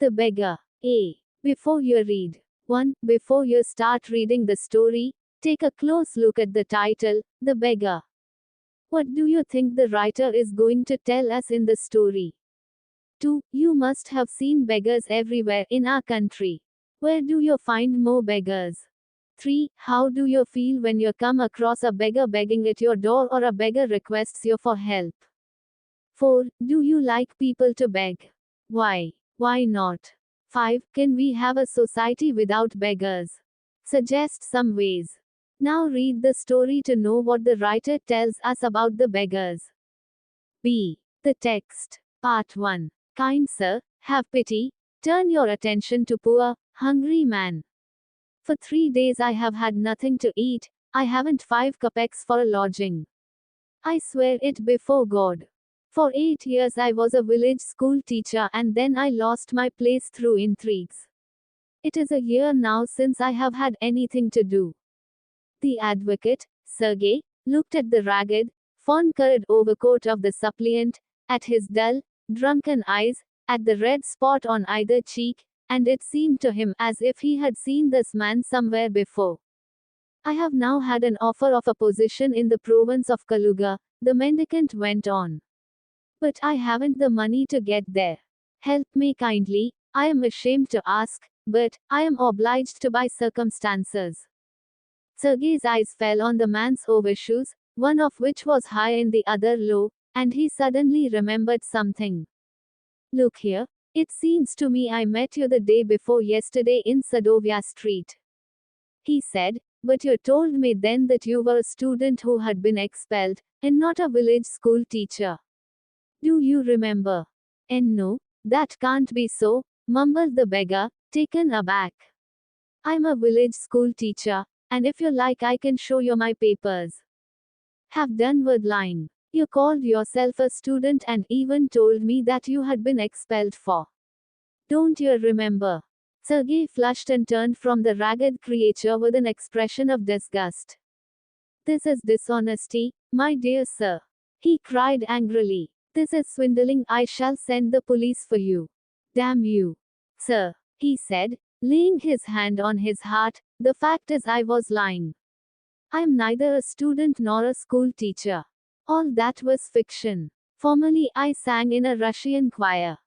The Beggar. A. Before you read 1. Before you start reading the story, take a close look at the title, The Beggar. What do you think the writer is going to tell us in the story? 2. You must have seen beggars everywhere in our country. Where do you find more beggars? 3. How do you feel when you come across a beggar begging at your door or a beggar requests you for help? 4. Do you like people to beg? Why? Why not? 5. Can we have a society without beggars? Suggest some ways. Now read the story to know what the writer tells us about the beggars. B. The text. Part 1. Kind sir, have pity, turn your attention to poor, hungry man. For 3 days I have had nothing to eat, I haven't 5 kopecks for a lodging. I swear it before God. For 8 years I was a village school teacher and then I lost my place through intrigues. It is a year now since I have had anything to do. The advocate, Sergei, looked at the ragged, fawn-colored overcoat of the suppliant, at his dull, drunken eyes, at the red spot on either cheek, and it seemed to him as if he had seen this man somewhere before. I have now had an offer of a position in the province of Kaluga, the mendicant went on. But I haven't the money to get there. Help me kindly, I am ashamed to ask, but I am obliged to by circumstances. Sergei's eyes fell on the man's overshoes, one of which was high and the other low, and he suddenly remembered something. Look here, it seems to me I met you the day before yesterday in Sadovia Street. He said, but you told me then that you were a student who had been expelled, and not a village school teacher. Do you remember? And no, that can't be so, mumbled the beggar, taken aback. I'm a village school teacher, and if you like I can show you my papers. Have done with lying. You called yourself a student and even told me that you had been expelled for. Don't you remember? Sergei flushed and turned from the ragged creature with an expression of disgust. This is dishonesty, my dear sir. He cried angrily. This is swindling, I shall send the police for you. Damn you. Sir, he said, laying his hand on his heart, the fact is I was lying. I'm neither a student nor a school teacher. All that was fiction. Formerly I sang in a Russian choir.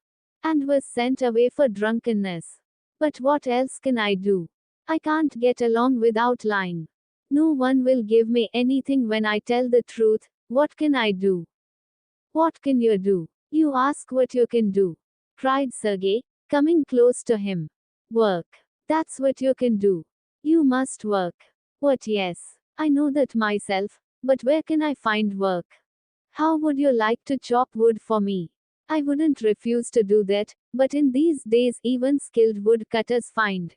And was sent away for drunkenness. But what else can I do? I can't get along without lying. No one will give me anything when I tell the truth, what can I do? What can you do? You ask what you can do, cried Sergei, coming close to him. Work. That's what you can do. You must work. What? Yes, I know that myself, but where can I find work? How would you like to chop wood for me? I wouldn't refuse to do that, but in these days even skilled woodcutters find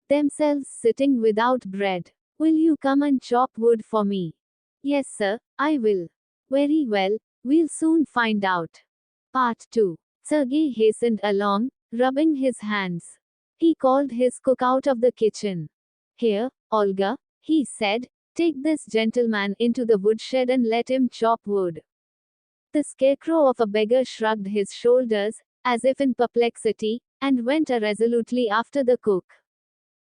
themselves sitting without bread. Will you come and chop wood for me? Yes, sir, I will. Very well. We'll soon find out. Part 2. Sergei hastened along, rubbing his hands. He called his cook out of the kitchen. Here, Olga, he said, take this gentleman into the woodshed and let him chop wood. The scarecrow of a beggar shrugged his shoulders, as if in perplexity, and went irresolutely after the cook.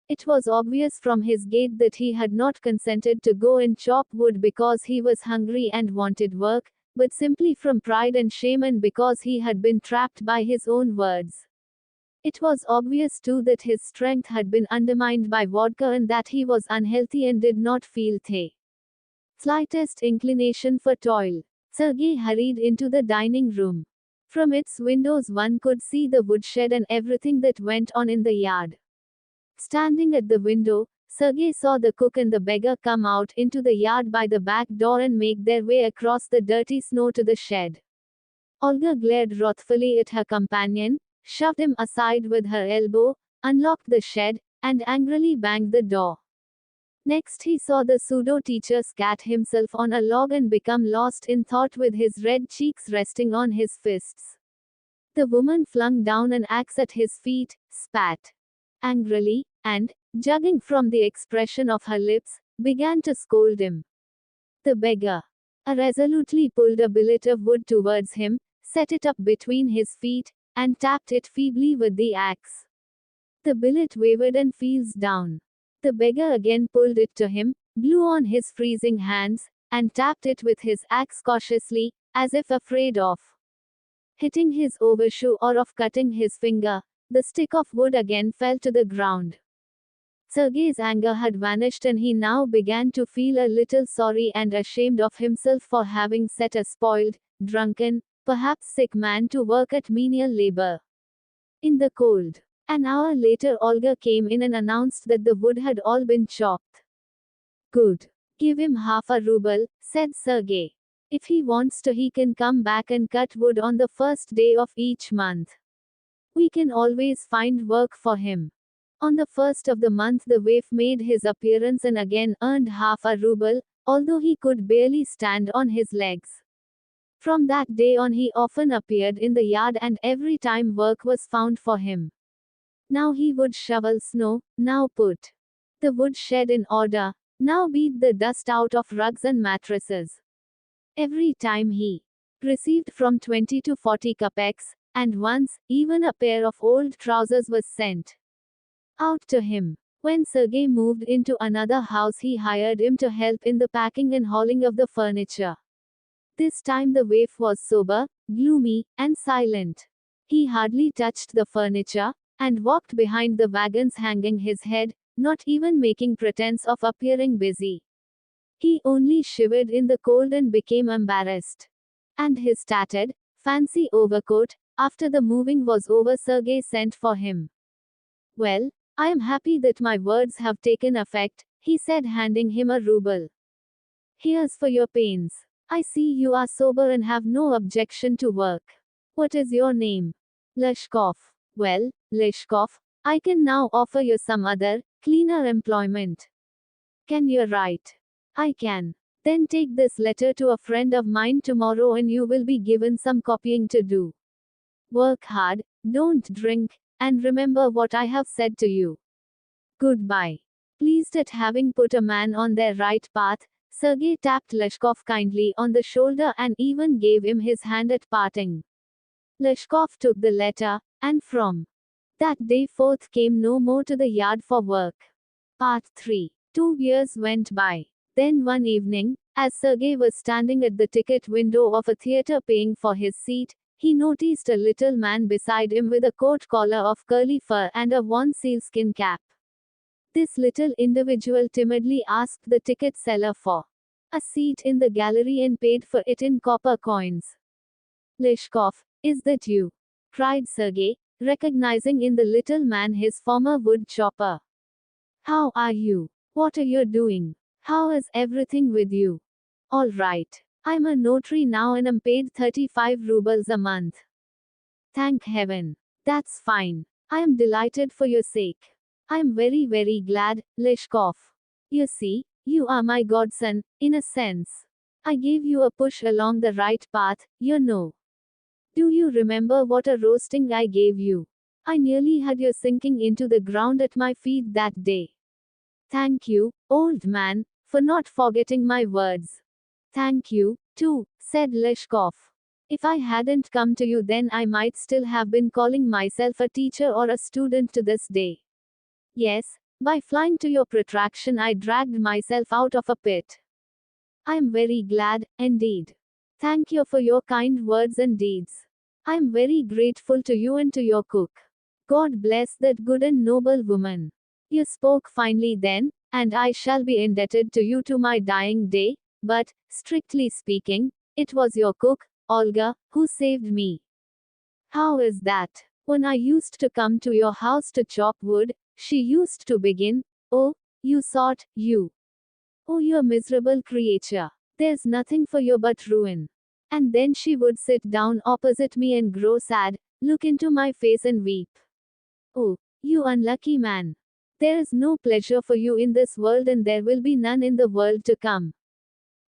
It was obvious from his gait that he had not consented to go and chop wood because he was hungry and wanted work, but simply from pride and shame and because he had been trapped by his own words. It was obvious too that his strength had been undermined by vodka and that he was unhealthy and did not feel the slightest inclination for toil. Sergei hurried into the dining room. From its windows one could see the woodshed and everything that went on in the yard. Standing at the window, Sergei saw the cook and the beggar come out into the yard by the back door and make their way across the dirty snow to the shed. Olga glared wrathfully at her companion, shoved him aside with her elbow, unlocked the shed, and angrily banged the door. Next he saw the pseudo-teacher scat himself on a log and become lost in thought with his red cheeks resting on his fists. The woman flung down an axe at his feet, spat angrily, and, judging from the expression of her lips, began to scold him. The beggar resolutely pulled a billet of wood towards him, set it up between his feet, and tapped it feebly with the axe. The billet wavered and feels down. The beggar again pulled it to him, blew on his freezing hands, and tapped it with his axe cautiously, as if afraid of hitting his overshoe or of cutting his finger. The stick of wood again fell to the ground. Sergei's anger had vanished and he now began to feel a little sorry and ashamed of himself for having set a spoiled, drunken, perhaps sick man to work at menial labor in the cold. An hour later Olga came in and announced that the wood had all been chopped. Good. Give him half a ruble, said Sergei. If he wants to he can come back and cut wood on the first day of each month. We can always find work for him. On the first of the month the waif made his appearance and again earned half a ruble, although he could barely stand on his legs. From that day on he often appeared in the yard and every time work was found for him. Now he would shovel snow, now put the wood shed in order, now beat the dust out of rugs and mattresses. Every time he received from 20 to 40 kopecks, and once, even a pair of old trousers was sent out to him. When Sergei moved into another house he hired him to help in the packing and hauling of the furniture. This time the waif was sober, gloomy, and silent. He hardly touched the furniture, and walked behind the wagons hanging his head, not even making pretense of appearing busy. He only shivered in the cold and became embarrassed. And his tattered, fancy overcoat, after the moving was over Sergei sent for him. Well, I am happy that my words have taken effect, he said handing him a ruble. Here's for your pains. I see you are sober and have no objection to work. What is your name? Leshkov. Well, Leshkov, I can now offer you some other, cleaner employment. Can you write? I can. Then take this letter to a friend of mine tomorrow and you will be given some copying to do. Work hard, don't drink, and remember what I have said to you. Goodbye. Pleased at having put a man on their right path, Sergei tapped Leshkov kindly on the shoulder and even gave him his hand at parting. Leshkov took the letter, and from that day forth came no more to the yard for work. Part 3. 2 years went by. Then one evening, as Sergei was standing at the ticket window of a theater paying for his seat, he noticed a little man beside him with a coat collar of curly fur and a worn sealskin cap. This little individual timidly asked the ticket seller for a seat in the gallery and paid for it in copper coins. Leshkov, is that you? Cried Sergei, recognizing in the little man his former wood chopper. How are you? What are you doing? How is everything with you? All right. I'm a notary now and am paid 35 rubles a month. Thank heaven. That's fine. I am delighted for your sake. I am very glad, Leshkov. You see, you are my godson, in a sense. I gave you a push along the right path, you know. Do you remember what a roasting I gave you? I nearly had you sinking into the ground at my feet that day. Thank you, old man, for not forgetting my words. Thank you, too, said Leshkov. If I hadn't come to you then I might still have been calling myself a teacher or a student to this day. Yes, by flying to your protraction I dragged myself out of a pit. I am very glad, indeed. Thank you for your kind words and deeds. I am very grateful to you and to your cook. God bless that good and noble woman. You spoke finely then, and I shall be indebted to you to my dying day, but, strictly speaking, it was your cook, Olga, who saved me. How is that? When I used to come to your house to chop wood, she used to begin, oh, you sot, you. Oh, you miserable creature. There's nothing for you but ruin. And then she would sit down opposite me and grow sad, look into my face and weep. Oh, you unlucky man. There is no pleasure for you in this world and there will be none in the world to come.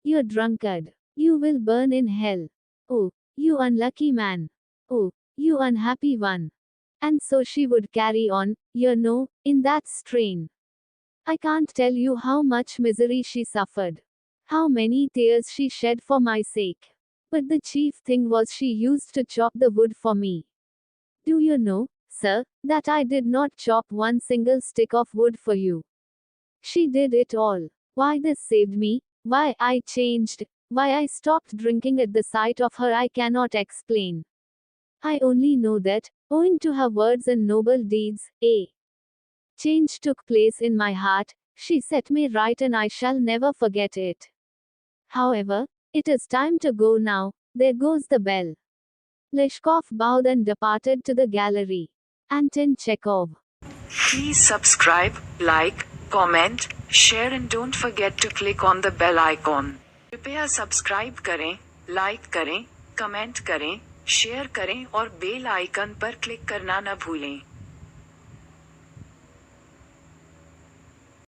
You drunkard. You will burn in hell. Oh, you unlucky man. Oh, you unhappy one. And so she would carry on, you know, in that strain. I can't tell you how much misery she suffered. How many tears she shed for my sake. But the chief thing was she used to chop the wood for me. Do you know, sir, that I did not chop one single stick of wood for you? She did it all. Why this saved me, why I changed, why I stopped drinking at the sight of her I cannot explain. I only know that, owing to her words and noble deeds, a change took place in my heart, she set me right and I shall never forget it. However, it is time to go now, there goes the bell. Leshkov bowed and departed to the gallery. Anton Chekhov. Please subscribe, like, comment, share and don't forget to click on the bell icon. कृपया subscribe करें, like करें, comment करें, share करें और bell icon पर click करना न भूलें.